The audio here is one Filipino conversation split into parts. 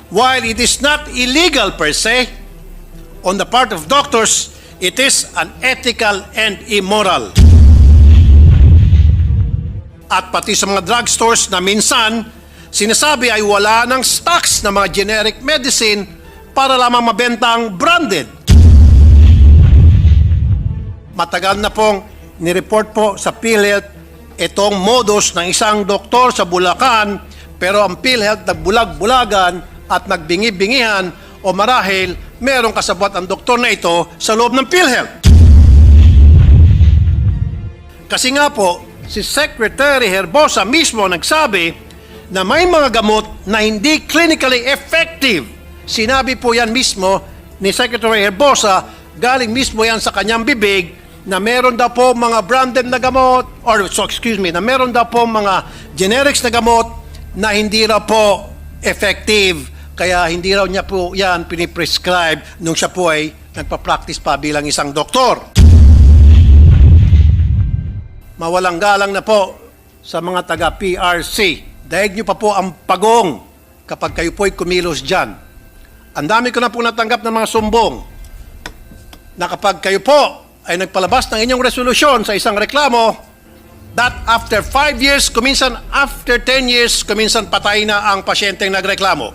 while it is not illegal per se, on the part of doctors, it is unethical and immoral. At pati sa mga drugstores na minsan, sinasabi ay wala ng stocks na mga generic medicine para lamang mabenta ang branded. Matagal na pong nireport po sa PhilHealth itong modus ng isang doktor sa Bulacan, pero ang PhilHealth nagbulag-bulagan at nagbingi-bingihan o marahil merong kasabwat ang doktor na ito sa loob ng PhilHealth. Kasi nga po, si Secretary Herbosa mismo nagsabi na may mga gamot na hindi clinically effective. Sinabi po yan mismo ni Secretary Herbosa, galing mismo yan sa kanyang bibig, na meron daw po mga branded na gamot, na meron daw po mga generics na gamot na hindi raw po effective. Kaya hindi raw niya po yan piniprescribe nung siya po ay nagpa-practice pa bilang isang doktor. Mawalang galang na po sa mga taga-PRC. Daig nyo pa po ang pagong kapag kayo po'y kumilos dyan. Ang dami ko na po natanggap ng mga sumbong na kapag kayo po ay nagpalabas ng inyong resolusyon sa isang reklamo, that after 5 years, kuminsan after 10 years, kuminsan patay na ang pasyenteng nagreklamo.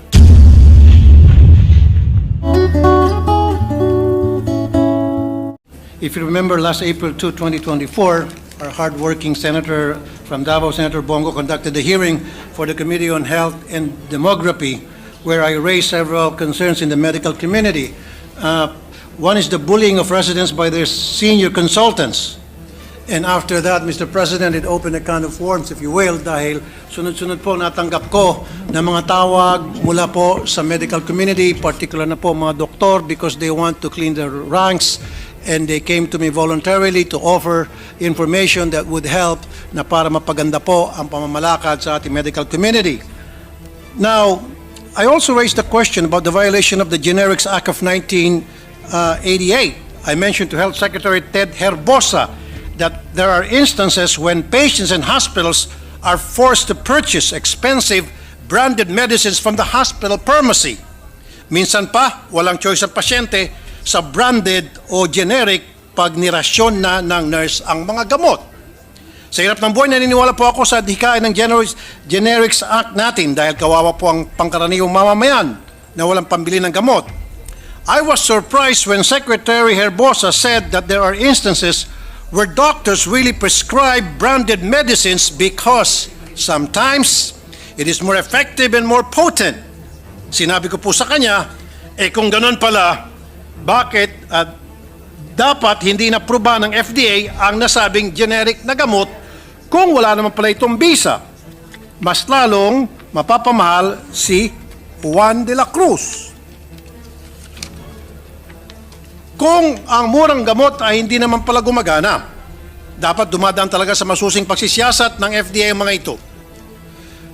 If you remember last April 2, 2024, our hard-working senator from Davao, Senator Bongo, conducted a hearing for the Committee on Health and Demography, where I raised several concerns in the medical community. One is the bullying of residents by their senior consultants. And after that, Mr. President, it opened a can of worms, if you will, dahil sunod-sunod po natanggap ko na mga tawag mula po sa medical community, particular na po mga doktor, because they want to clean their ranks, and they came to me voluntarily to offer information that would help na para mapaganda po ang pamamalakad sa ating medical community. Now, I also raised the question about the violation of the Generics Act of 1988. I mentioned to Health Secretary Ted Herbosa that there are instances when patients and hospitals are forced to purchase expensive branded medicines from the hospital pharmacy. Minsan pa, walang choice ang pasyente sa branded o generic pag nirasyon na ng nurse ang mga gamot. Sa hirap ng buhay, naniniwala po ako sa hikain ng Generics Act natin dahil kawawa po ang pangkaraniwang mamamayan na walang pambili ng gamot. I was surprised when Secretary Herbosa said that there are instances where doctors really prescribe branded medicines because sometimes it is more effective and more potent. Sinabi ko po sa kanya, kung ganun pala, bakit dapat hindi na-aproba ng FDA ang nasabing generic na gamot kung wala naman pala itong bisa? Mas lalong mapapamahal si Juan de la Cruz. Kung ang murang gamot ay hindi naman pala gumagana, dapat dumadaan talaga sa masusing pagsisiyasat ng FDA ang mga ito.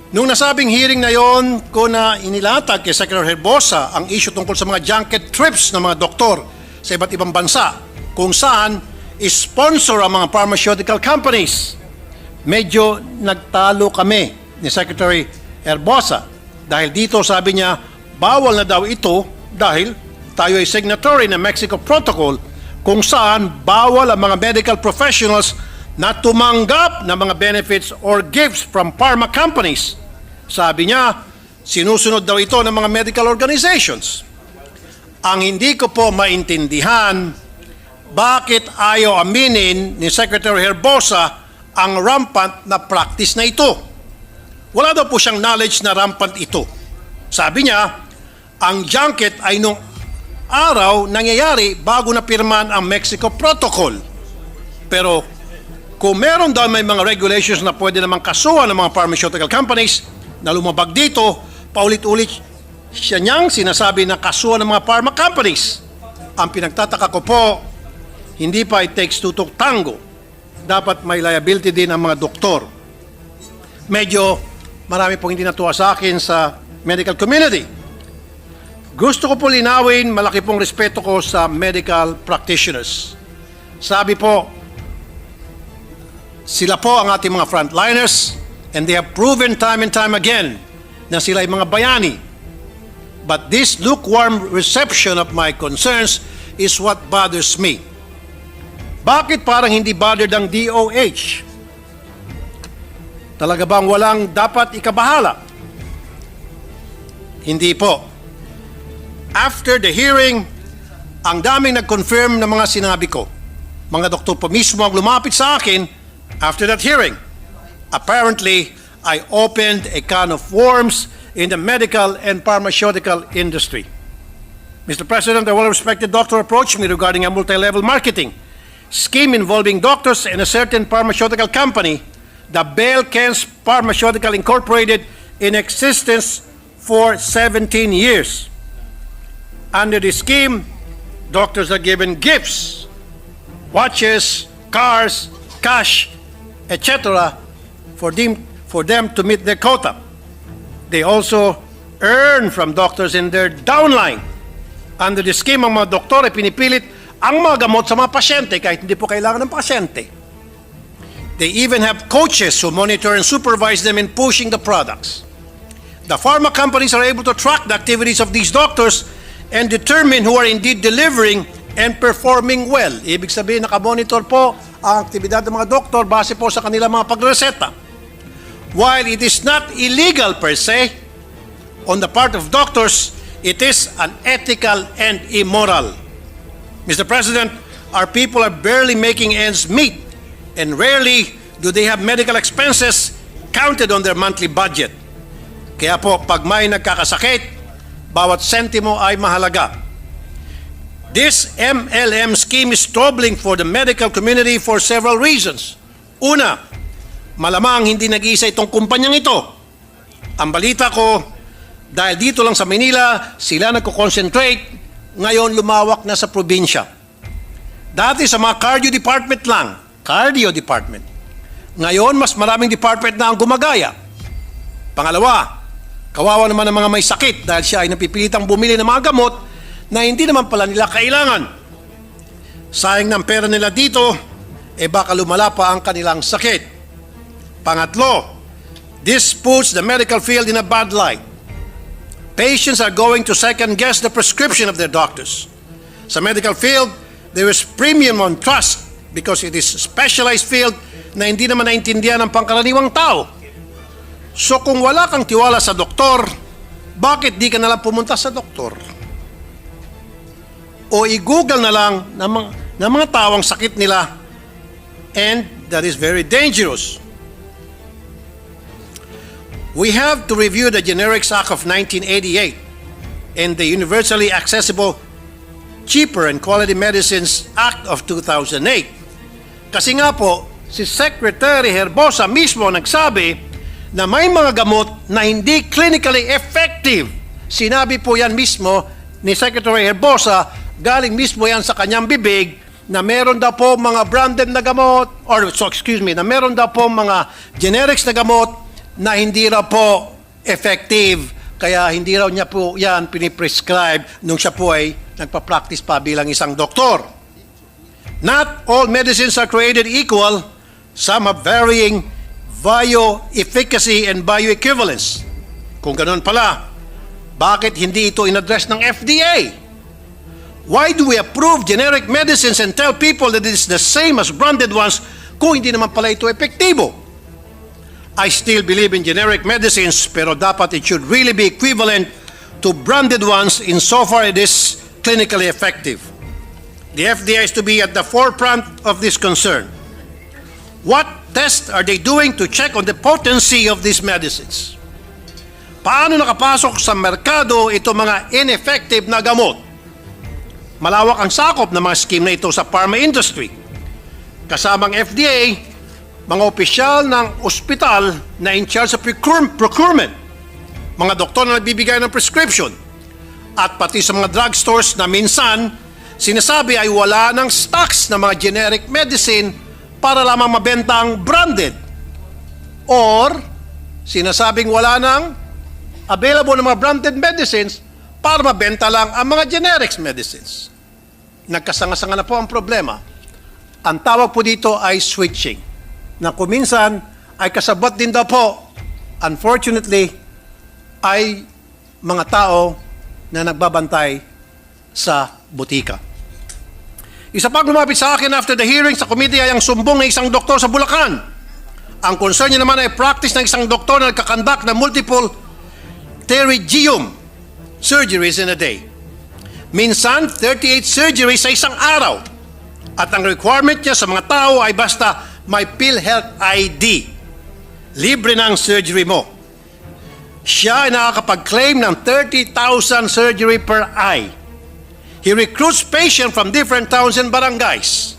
Nung nasabing hearing na yon, ko na inilatag kay Secretary Herbosa ang issue tungkol sa mga junket trips ng mga doktor sa iba't ibang bansa kung saan sponsor ang mga pharmaceutical companies. Medyo nagtalo kami ni Secretary Herbosa dahil dito sabi niya bawal na daw ito dahil tayo ay signatory ng Mexico Protocol kung saan bawal ang mga medical professionals na tumanggap ng mga benefits or gifts from pharma companies. Sabi niya, sinusunod daw ito ng mga medical organizations. Ang hindi ko po maintindihan, bakit ayaw aminin ni Secretary Herbosa ang rampant na practice na ito? Wala daw po siyang knowledge na rampant ito. Sabi niya, ang junket ay nung araw nangyayari bago na pirmahan ang Mexico Protocol. Pero kung meron daw may mga regulations na pwede namang kasuhan ng mga pharmaceutical companies na lumabag dito, paulit-ulit siya niyang sinasabi na kasuhan ng mga pharma companies. Ang pinagtataka ko po, hindi pa it takes two to tango. Dapat may liability din ang mga doktor. Medyo marami pong hindi natuwa sa akin sa medical community. Gusto ko po linawin, malaki pong respeto ko sa medical practitioners. Sabi po, sila po ang ating mga frontliners and they have proven time and time again na sila ay mga bayani. But this lukewarm reception of my concerns is what bothers me. Bakit parang hindi bothered ang DOH? Talaga bang walang dapat ikabahala? Hindi po. After the hearing, ang daming nag-confirm ng mga sinabi ko. Mga doktor po mismo ang lumapit sa akin after that hearing. Apparently, I opened a can of worms in the medical and pharmaceutical industry. Mr. President, a well-respected doctor approached me regarding a multi-level marketing scheme involving doctors and a certain pharmaceutical company, the Belkens Pharmaceutical Incorporated, in existence for 17 years. Under the scheme, doctors are given gifts, watches, cars, cash, etc. for them to meet their quota. They also earn from doctors in their downline. Under the scheme, ang mga doktor ay pinipilit ang mga gamot sa mga pasyente kahit hindi po kailangan ng pasyente. They even have coaches who monitor and supervise them in pushing the products. The pharma companies are able to track the activities of these doctors and determine who are indeed delivering and performing well. Ibig sabihin, nakamonitor po ang aktibidad ng mga doktor base po sa kanilang mga pagreseta. While it is not illegal per se, on the part of doctors, it is unethical and immoral. Mr. President, our people are barely making ends meet, and rarely do they have medical expenses counted on their monthly budget. Kaya po, pag may nagkakasakit, bawat sentimo ay mahalaga. This MLM scheme is troubling for the medical community for several reasons. Una, malamang hindi nag-iisa itong kumpanyang ito. Ang balita ko, dahil dito lang sa Manila, sila nagko-concentrate, ngayon lumawak na sa probinsya. Dati sa mga cardio department lang, cardio department. Ngayon, mas maraming department na ang gumagaya. Pangalawa, kawawa naman ang mga may sakit dahil siya ay napipilitang bumili ng mga gamot na hindi naman pala nila kailangan. Sayang ng pera nila dito, baka lumala pa ang kanilang sakit. Pangatlo, this puts the medical field in a bad light. Patients are going to second-guess the prescription of their doctors. Sa medical field, there is premium on trust because it is a specialized field na hindi naman naintindihan ng pangkaraniwang tao. So kung wala kang tiwala sa doktor, bakit di ka nalang pumunta sa doktor? O i-google na lang ng mga tao ang sakit nila, and that is very dangerous. We have to review the Generics Act of 1988 and the Universally Accessible, Cheaper and Quality Medicines Act of 2008. Kasi nga po, si Secretary Herbosa mismo nagsabi na may mga gamot na hindi clinically effective. Sinabi po yan mismo ni Secretary Herbosa, galing mismo yan sa kanyang bibig, na meron daw po mga branded na gamot, na meron daw po mga generics na gamot na hindi raw po effective, kaya hindi raw niya po yan piniprescribe nung siya po ay nagpa-practice pa bilang isang doktor. Not all medicines are created equal. Some have varying bioefficacy and bioequivalence. Kung ganoon pala, bakit hindi ito in-address ng FDA? Why do we approve generic medicines and tell people that it is the same as branded ones kung hindi naman pala ito epektibo? I still believe in generic medicines, pero dapat it should really be equivalent to branded ones insofar it is clinically effective. The FDA is to be at the forefront of this concern. What tests are they doing to check on the potency of these medicines? Paano nakapasok sa merkado ito mga ineffective na gamot? Malawak ang sakop ng mga scheme na ito sa pharma industry. Kasamang FDA, mga opisyal ng ospital na in charge sa procurement, mga doktor na nagbibigay ng prescription, at pati sa mga drugstores na minsan sinasabi ay wala ng stocks na mga generic medicine para lamang mabenta ang branded, or sinasabing wala ng available na mga branded medicines para mabenta lang ang mga generics medicines. Nagkasanga-sanga na po ang problema. Ang tawag po dito ay switching, na kuminsan ay kasabot din daw po, unfortunately, ay mga tao na nagbabantay sa butika. Isa pang lumapit sa akin after the hearing sa committee ay ang sumbong ng isang doktor sa Bulacan. Ang concern niya naman ay practice ng isang doktor na nagkakandak ng multiple pterygium surgeries in a day. Minsan, 38 surgeries sa isang araw. At ang requirement niya sa mga tao ay basta may PhilHealth ID. Libre na ang surgery mo. Siya ay nakakapag-claim ng 30,000 surgery per eye. He recruits patients from different towns and barangays.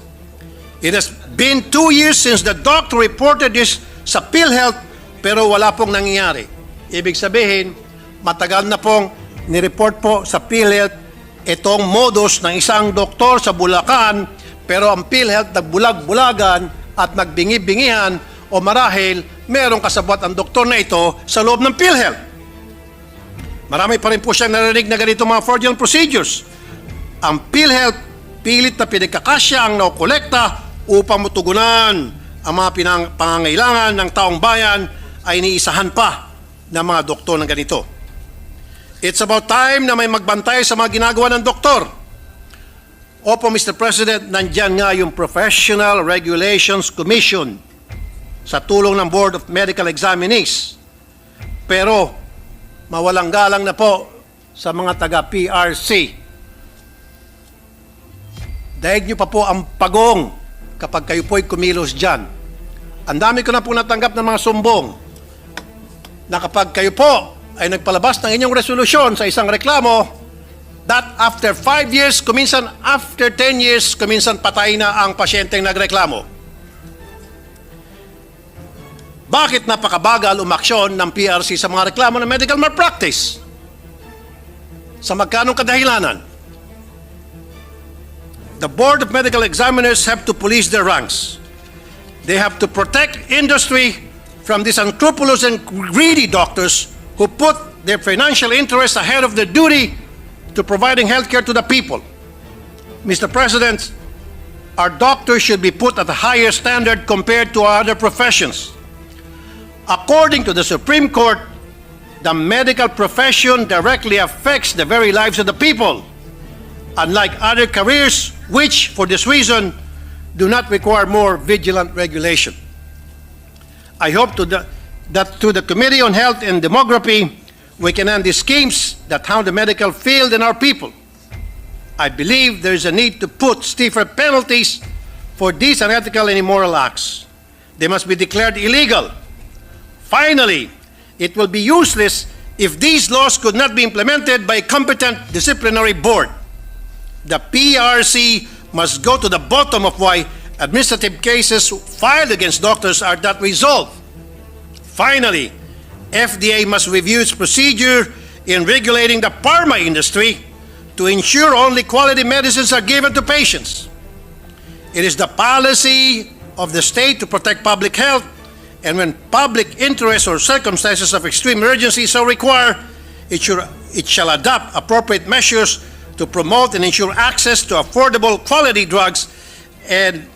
It has been 2 years since the doctor reported this sa PhilHealth pero wala pong nangyayari. Ibig sabihin, matagal na pong nireport po sa PhilHealth itong modus ng isang doktor sa Bulacan pero ang PhilHealth nagbulag-bulagan at nagbingi-bingihan o marahil merong kasabwat ang doktor na ito sa loob ng PhilHealth. Marami pa rin po siyang narinig na ganito mga fraudulent procedures. Ang PhilHealth pilit na pinagkakasya ang naokolekta upang matugunan ang mga pangangailangan ng taong bayan ay iniisahan pa ng mga doktor ng ganito. It's about time na may magbantay sa mga ginagawa ng doktor. Opo, Mr. President, nandyan nga yung Professional Regulations Commission sa tulong ng Board of Medical Examinees. Pero mawalang galang na po sa mga taga-PRC. Daig nyo pa po ang pagong kapag kayo po'y kumilos dyan. Ang dami ko na po natanggap ng mga sumbong na kapag kayo po ay nagpalabas ng inyong resolusyon sa isang reklamo, that after 5 years, kuminsan after 10 years, kuminsan patay na ang pasyenteng nagreklamo. Bakit napakabagal umaksyon ng PRC sa mga reklamo ng medical malpractice? Sa magkanong kadahilanan? The Board of Medical Examiners have to police their ranks. They have to protect industry from these unscrupulous and greedy doctors who put their financial interests ahead of their duty to providing healthcare to the people. Mr. President, our doctors should be put at a higher standard compared to other professions. According to the Supreme Court, the medical profession directly affects the very lives of the people, unlike other careers which, for this reason, do not require more vigilant regulation. I hope that through the Committee on Health and Demography, we can end these schemes that harm the medical field and our people. I believe there is a need to put stiffer penalties for these unethical and immoral acts. They must be declared illegal. Finally, it will be useless if these laws could not be implemented by a competent disciplinary board. The PRC must go to the bottom of why administrative cases filed against doctors are not resolved. Finally, FDA must review its procedure in regulating the pharma industry to ensure only quality medicines are given to patients. It is the policy of the state to protect public health, and when public interest or circumstances of extreme emergency so require, it shall adopt appropriate measures to promote and ensure access to affordable quality drugs and